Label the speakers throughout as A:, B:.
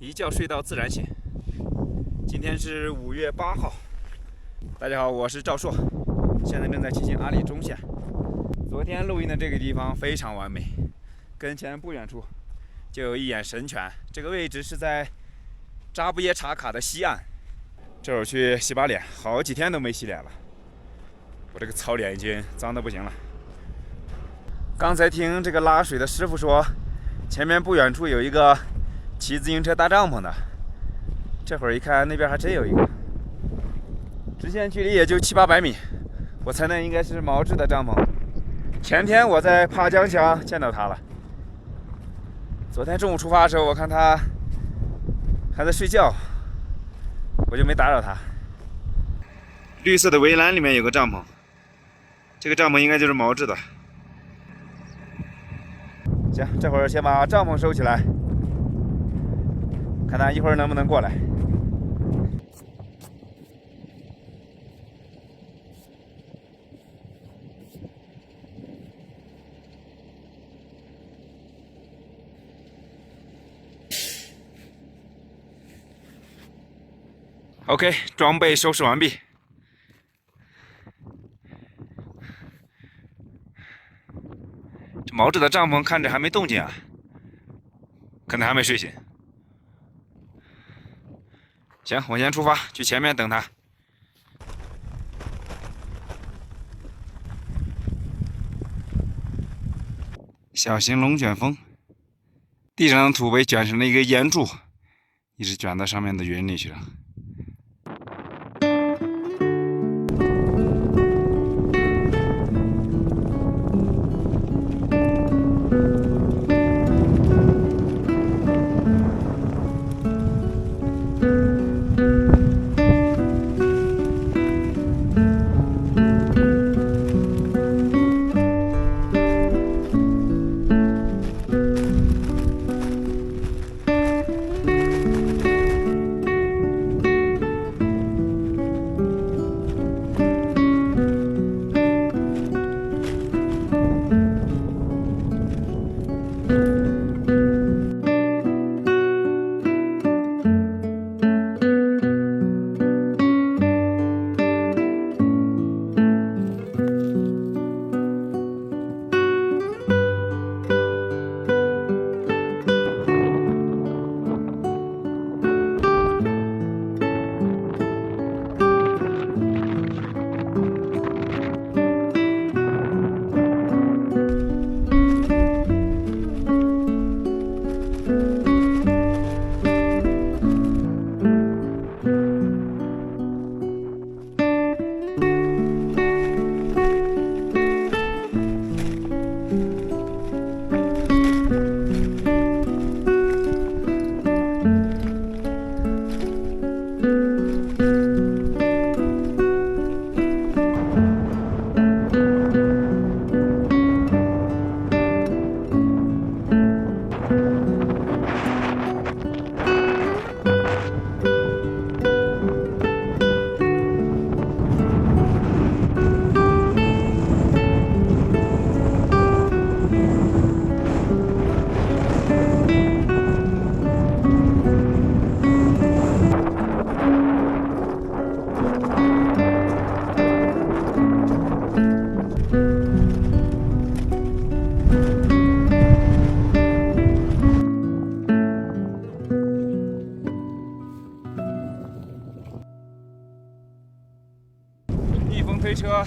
A: 一觉睡到自然醒。今天是5月8号，大家好，我是赵硕，现在正在骑行阿里中线。昨天录音的这个地方非常完美，跟前不远处就有一眼神泉，这个位置是在扎布耶查卡的西岸。这会儿去洗把脸，好几天都没洗脸了，我这个糙脸已经脏得不行了。刚才听这个拉水的师傅说，前面不远处有一个骑自行车搭帐篷的，这会儿一看那边还真有一个，直线距离也就700-800米，我猜那应该是毛志的帐篷。前天我在爬江乡见到他了，昨天中午出发的时候，我看他还在睡觉，我就没打扰他。绿色的围栏里面有个帐篷，这个帐篷应该就是毛志的。行，这会儿先把帐篷收起来，看他一会儿能不能过来。OK， 装备收拾完毕。这毛志的帐篷看着还没动静啊，可能还没睡醒。行，我先出发，去前面等他。小型龙卷风，地上的土被卷成了一个烟柱，一直卷到上面的云里去了。逆风推车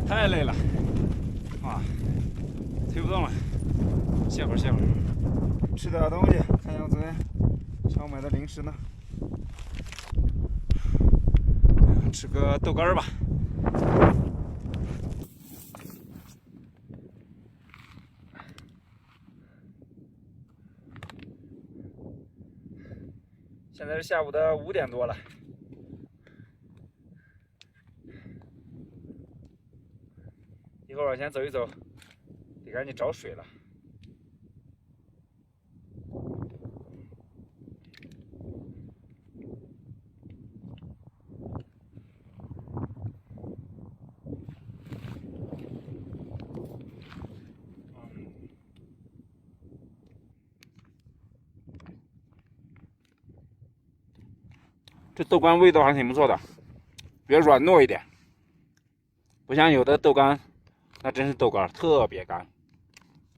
A: 太累了，啊，推不动了，歇会儿歇会儿，吃点东西，看一下我昨天上午买的零食呢，吃个豆干吧。现在是下午的5点多了。一会儿往前走一走，得赶紧找水了。
B: 这豆干味道还挺不错的，比较软糯一点，不像有的豆干，那真是豆干特别干。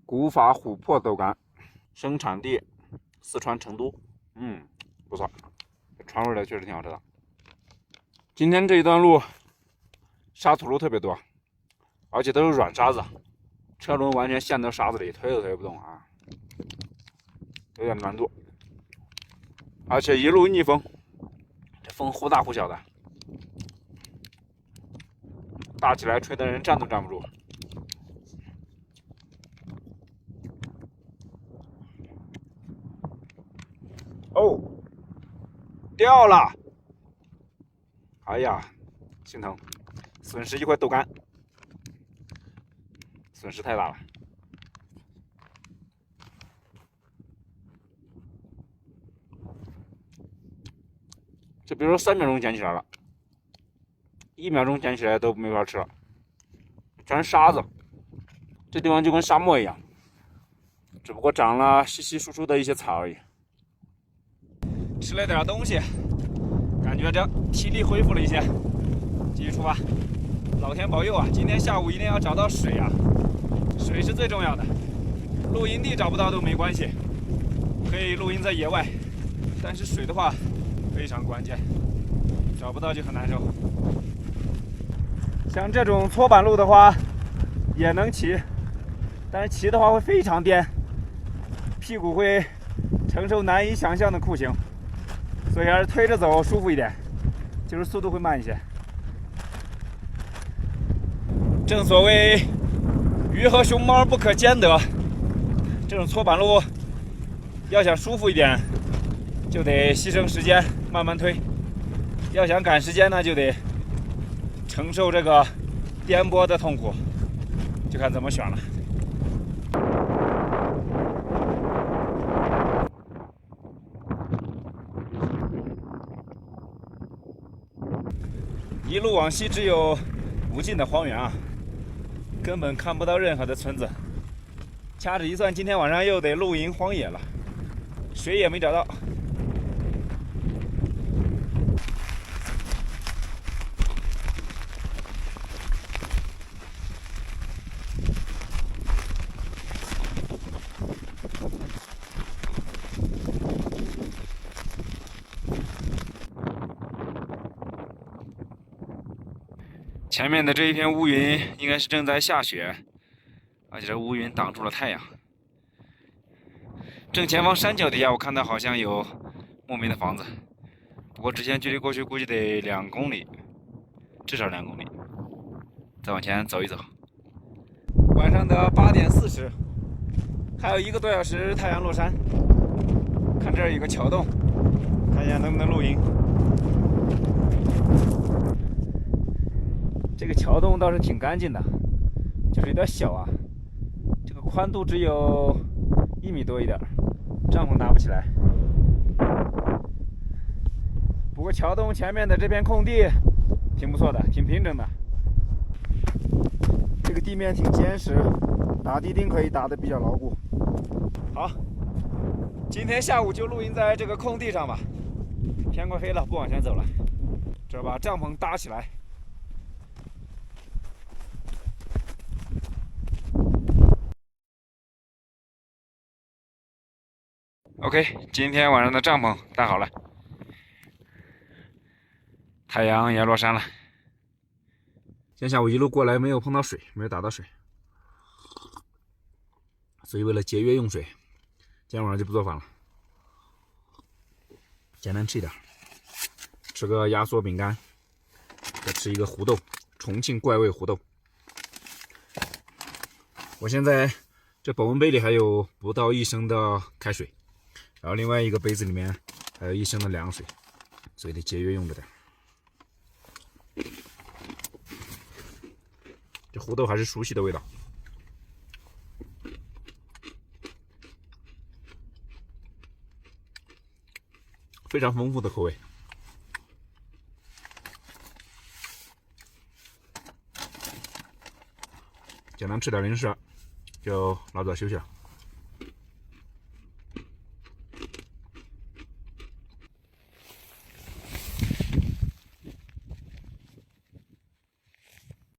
B: 古法琥珀豆干，生产地四川成都，不错，川味的确实挺好吃的。今天这一段路沙土路特别多，而且都是软沙子，车轮完全陷到沙子里，推都推不动啊，有点难度。而且一路逆风，这风忽大忽小的，大起来吹的人站都站不住。哦，掉了！哎呀，心疼，损失一块豆干，损失太大了。就比如说3秒钟捡起来了，1秒钟捡起来都没法吃了，全是沙子。这地方就跟沙漠一样，只不过长了稀稀疏疏的一些草而已。
A: 吃了点东西，感觉这体力恢复了一些，继续出发。老天保佑啊！今天下午一定要找到水啊，水是最重要的。露营地找不到都没关系，可以露营在野外，但是水的话非常关键，找不到就很难受。像这种搓板路的话也能骑，但是骑的话会非常颠，屁股会承受难以想象的酷刑，所以还是推着走舒服一点，就是速度会慢一些。正所谓鱼和熊猫不可兼得，这种搓板路要想舒服一点，就得牺牲时间慢慢推；要想赶时间呢，就得承受这个颠簸的痛苦，就看怎么选了。一路往西，只有无尽的荒原啊，根本看不到任何的村子。掐指一算，今天晚上又得露营荒野了，水也没找到。前面的这一片乌云应该是正在下雪，而且这乌云挡住了太阳。正前方山脚底下，我看到好像有牧民的房子，不过直线距离过去估计得2公里，至少2公里。再往前走一走。晚上的8点40，还有1个多小时太阳落山。看这儿有个桥洞，看一下能不能露营。这个桥洞倒是挺干净的，就是有点小啊，这个宽度只有1米多一点，帐篷搭不起来。不过桥洞前面的这片空地挺不错的，挺平整的。这个地面挺坚实，打地钉可以打得比较牢固。好，今天下午就露营在这个空地上吧。天快黑了，不往前走了，这把帐篷搭起来。OK， 今天晚上的帐篷搭好了，太阳也落山了。今天下午一路过来没有碰到水，没有打到水，所以为了节约用水，今天晚上就不做饭了，简单吃一点，吃个压缩饼干，再吃一个胡豆，重庆怪味胡豆。我现在这保温杯里还有不到1升的开水。然后另外一个杯子里面还有1升的凉水，所以得节约用着点。这胡豆还是熟悉的味道，非常丰富的口味。简单吃点零食，就老早休息了。